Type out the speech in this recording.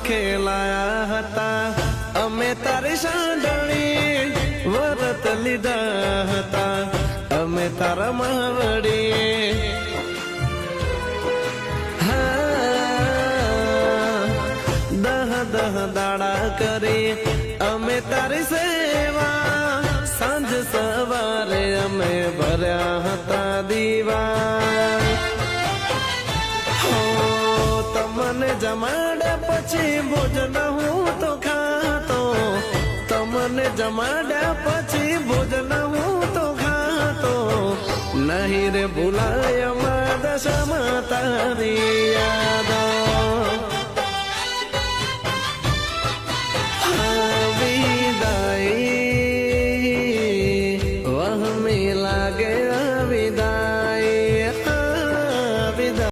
ખેલાયા હતા અમે તારી સાંડળી વરત લીધા હતા અમે તારા માવડી દહ દાડા કરી અમે તારી સેવા સાંજ સવારે અમે ભર્યા હતા દીવા તમને જમાડ્યા પછી ભોજન હું તો ખાતો તમને જમાડ્યા પછી ભોજન હું તો ખાતો નહીં રે ભૂલાય મારા દશામાં તારી યાદ